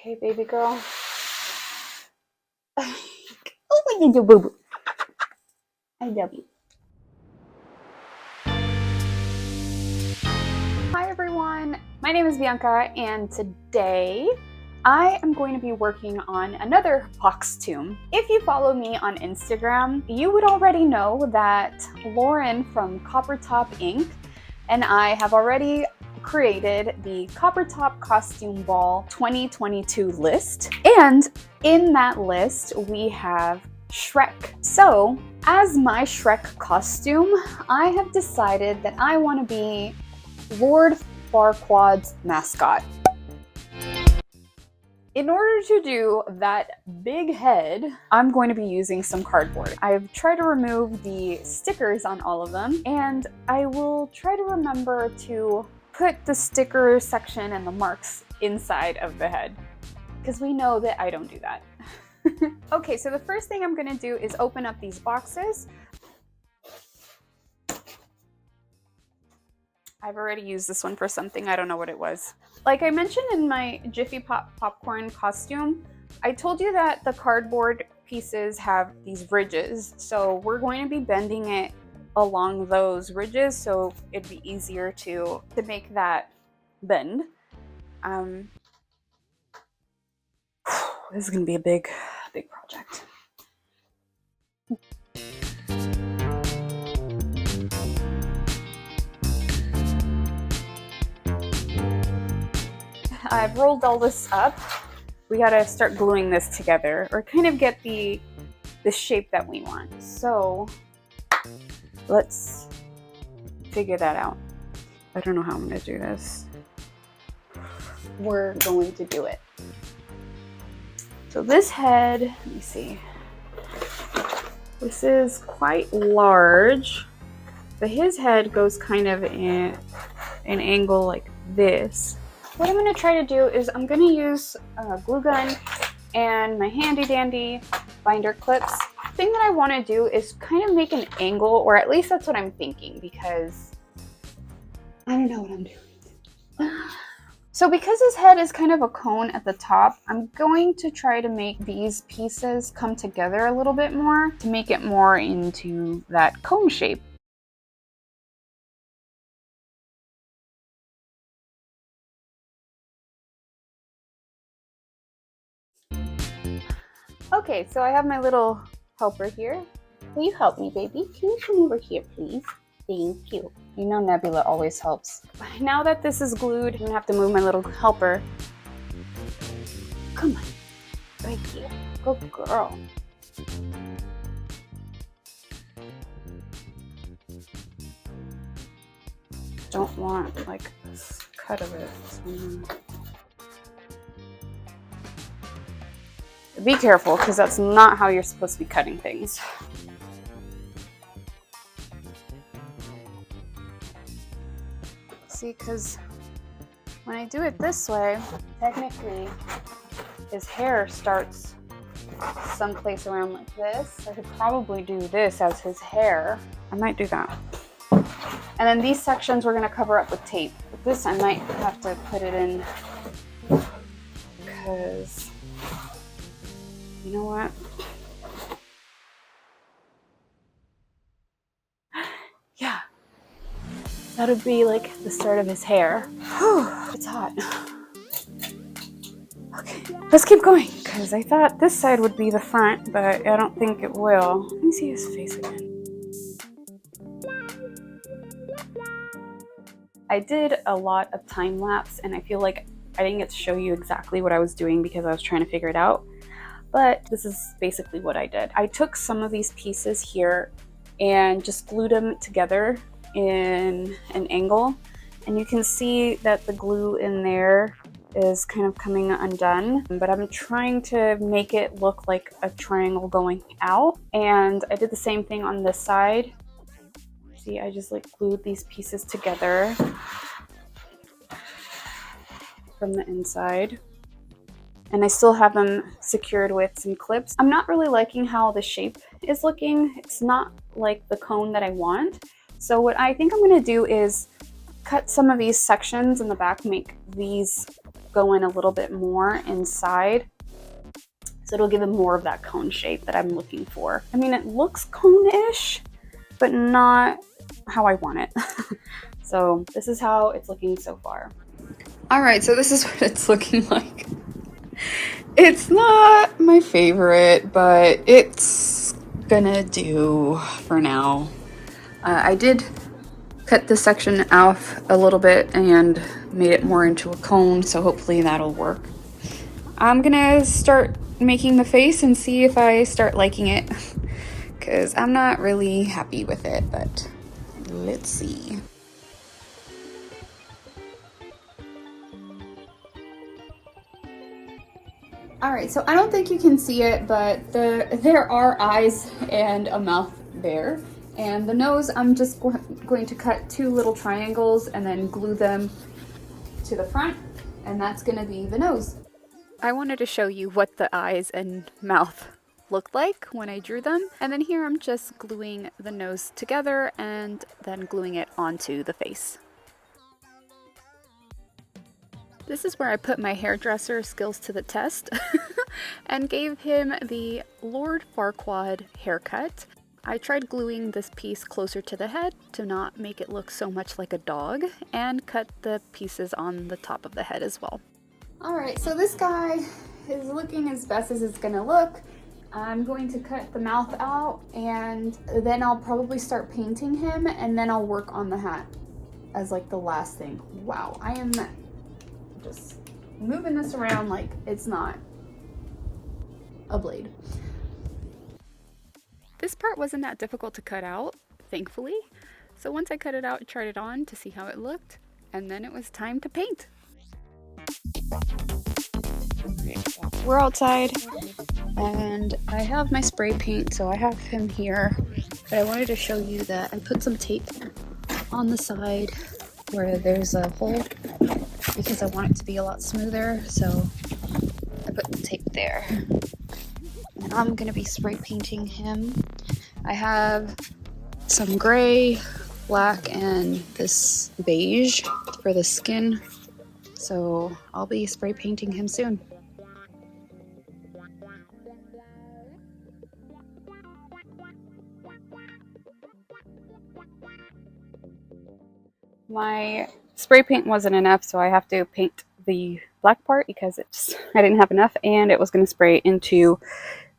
Okay, baby girl. Oh, what did you do, boo-boo? I love you. Hi everyone, my name is Bianca, and today I am going to be working on another box tomb. If you follow me on Instagram, you would already know that Lauren from Coppertop Inc. and I have already created the Coppertop Costume Ball 2022 list. And in that list, we have Shrek. So as my Shrek costume, I have decided that I want to be Lord Farquaad's mascot. In order to do that big head, I'm going to be using some cardboard. I've tried to remove the stickers on all of them, and I will try to remember to put the sticker section and the marks inside of the head, because we know that I don't do that. Okay, so the first thing I'm gonna do is open up these boxes. I've already used this one for something, I don't know what it was. Like I mentioned in my Jiffy Pop popcorn costume, I told you that the cardboard pieces have these ridges, so we're going to be bending it along those ridges so it'd be easier to make that bend. This is gonna be a big project. I've rolled all this up. We gotta start gluing this together, or kind of get the shape that we want. So let's figure that out. I don't know how I'm gonna do this. We're going to do it. So this head, let me see. This is quite large, but his head goes kind of in an angle like this. What I'm going to try to do is I'm going to use a glue gun and my handy dandy binder clips. The thing that I want to do is kind of make an angle, or at least that's what I'm thinking, because I don't know what I'm doing. So because his head is kind of a cone at the top, I'm going to try to make these pieces come together a little bit more to make it more into that cone shape. Okay, so I have my little helper here. Will you help me, baby? Can you come over here, please? Thank you. You know Nebula always helps. Now that this is glued, I'm gonna have to move my little helper. Come on, right here. Good girl. Don't want like this cut of it. Be careful, because that's not how you're supposed to be cutting things. See, because when I do it this way, technically his hair starts someplace around like this. I could probably do this as his hair. I might do that. And then these sections we're going to cover up with tape. But this I might have to put it in, because you know what? Yeah. That would be like the start of his hair. Whew, it's hot. Okay, let's keep going, because I thought this side would be the front, but I don't think it will. Let me see his face again. I did a lot of time lapse, and I feel like I didn't get to show you exactly what I was doing because I was trying to figure it out. But this is basically what I did. I took some of these pieces here and just glued them together in an angle, and you can see that the glue in there is kind of coming undone, but I'm trying to make it look like a triangle going out. And I did the same thing on this side. See, I just like glued these pieces together from the inside, and I still have them secured with some clips. I'm not really liking how the shape is looking. It's not like the cone that I want. So what I think I'm gonna do is cut some of these sections in the back, make these go in a little bit more inside. So it'll give him more of that cone shape that I'm looking for. I mean, it looks cone-ish, but not how I want it. So this is how it's looking so far. All right, so this is what it's looking like. It's not my favorite, but it's gonna do for now. I did cut this section off a little bit and made it more into a cone, so hopefully that'll work. I'm gonna start making the face and see if I start liking it, because I'm not really happy with it, but let's see. Alright, so I don't think you can see it, but there are eyes and a mouth there. And the nose, I'm just going to cut 2 little triangles and then glue them to the front, and that's going to be the nose. I wanted to show you what the eyes and mouth looked like when I drew them. And then here I'm just gluing the nose together and then gluing it onto the face. This is where I put my hairdresser skills to the test and gave him the Lord Farquaad haircut. I tried gluing this piece closer to the head to not make it look so much like a dog, and cut the pieces on the top of the head as well. Alright, so this guy is looking as best as it's gonna look. I'm going to cut the mouth out, and then I'll probably start painting him, and then I'll work on the hat as like the last thing. Wow, I am just moving this around like it's not a blade. This part wasn't that difficult to cut out, thankfully. So once I cut it out, I tried it on to see how it looked, and then it was time to paint. We're outside, and I have my spray paint, so I have him here. But I wanted to show you that I put some tape on the side where there's a hole, because I want it to be a lot smoother, so I put the tape there. And I'm gonna be spray painting him. I have some gray, black, and this beige for the skin, so I'll be spray painting him soon. My spray paint wasn't enough, so I have to paint the black part because I didn't have enough, and it was going to spray into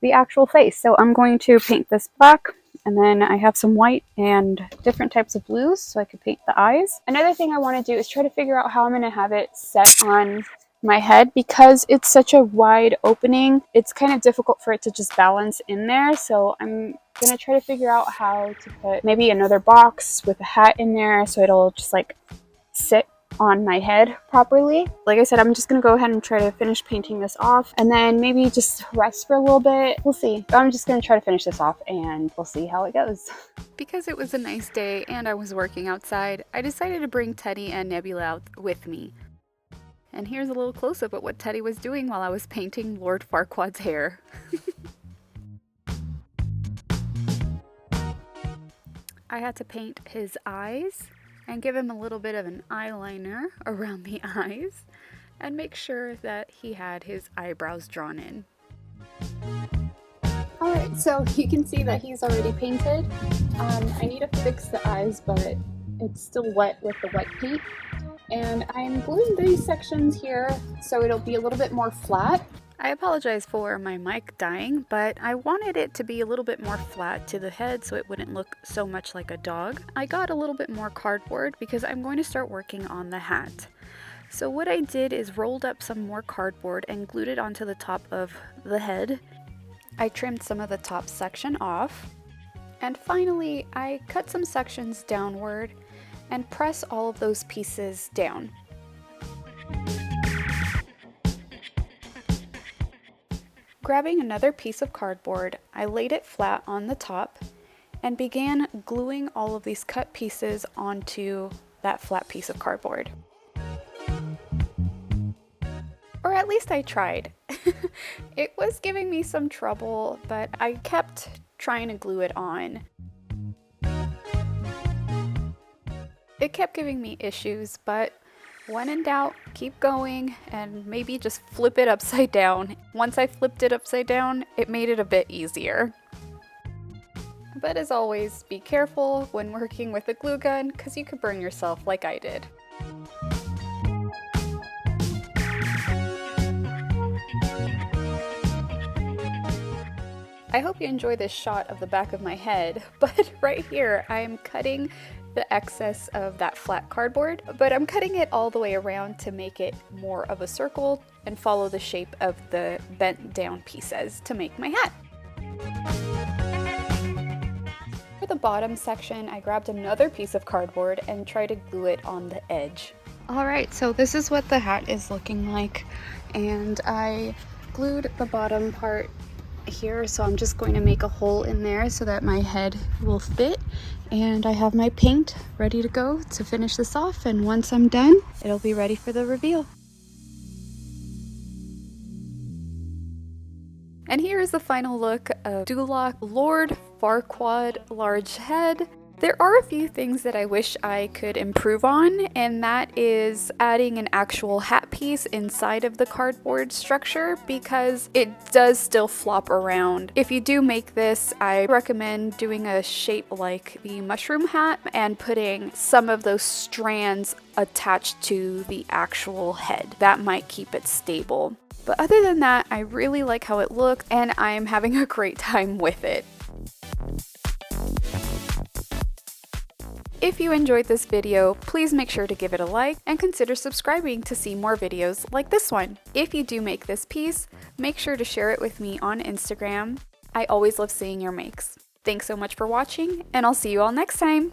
the actual face. So I'm going to paint this black, and then I have some white and different types of blues so I could paint the eyes. Another thing I want to do is try to figure out how I'm going to have it set on my head. Because it's such a wide opening, it's kind of difficult for it to just balance in there, so I'm gonna try to figure out how to put maybe another box with a hat in there so it'll just like sit on my head properly. Like I said, I'm just gonna go ahead and try to finish painting this off, and then maybe just rest for a little bit. We'll see. I'm just gonna try to finish this off, and we'll see how it goes. Because it was a nice day and I was working outside, I decided to bring Teddy and Nebula out with me. And here's a little close-up at what Teddy was doing while I was painting Lord Farquaad's hair. I had to paint his eyes and give him a little bit of an eyeliner around the eyes and make sure that he had his eyebrows drawn in. Alright, so you can see that he's already painted. I need to fix the eyes, but it's still wet with the wet paint. And I'm gluing these sections here so it'll be a little bit more flat. I apologize for my mic dying, but I wanted it to be a little bit more flat to the head so it wouldn't look so much like a dog. I got a little bit more cardboard because I'm going to start working on the hat. So what I did is rolled up some more cardboard and glued it onto the top of the head. I trimmed some of the top section off. And finally, I cut some sections downward and press all of those pieces down. Grabbing another piece of cardboard, I laid it flat on the top and began gluing all of these cut pieces onto that flat piece of cardboard. Or at least I tried. It was giving me some trouble, but I kept trying to glue it on. It kept giving me issues, but When in doubt, keep going and maybe just flip it upside down. Once I flipped it upside down, it made it a bit easier. But as always, be careful when working with a glue gun because you could burn yourself like I did. I hope you enjoy this shot of the back of my head, but right here I'm cutting the excess of that flat cardboard, but I'm cutting it all the way around to make it more of a circle and follow the shape of the bent down pieces to make my hat. For the bottom section, I grabbed another piece of cardboard and tried to glue it on the edge. Alright, so this is what the hat is looking like, and I glued the bottom part here, so I'm just going to make a hole in there so that my head will fit, and I have my paint ready to go to finish this off, and once I'm done it'll be ready for the reveal. And here is the final look of Duloc Lord Farquaad large head. There are a few things that I wish I could improve on, and that is adding an actual hat piece inside of the cardboard structure because it does still flop around. If you do make this, I recommend doing a shape like the mushroom hat and putting some of those strands attached to the actual head. That might keep it stable. But other than that, I really like how it looks and I'm having a great time with it. If you enjoyed this video, please make sure to give it a like and consider subscribing to see more videos like this one. If you do make this piece, make sure to share it with me on Instagram. I always love seeing your makes. Thanks so much for watching, and I'll see you all next time!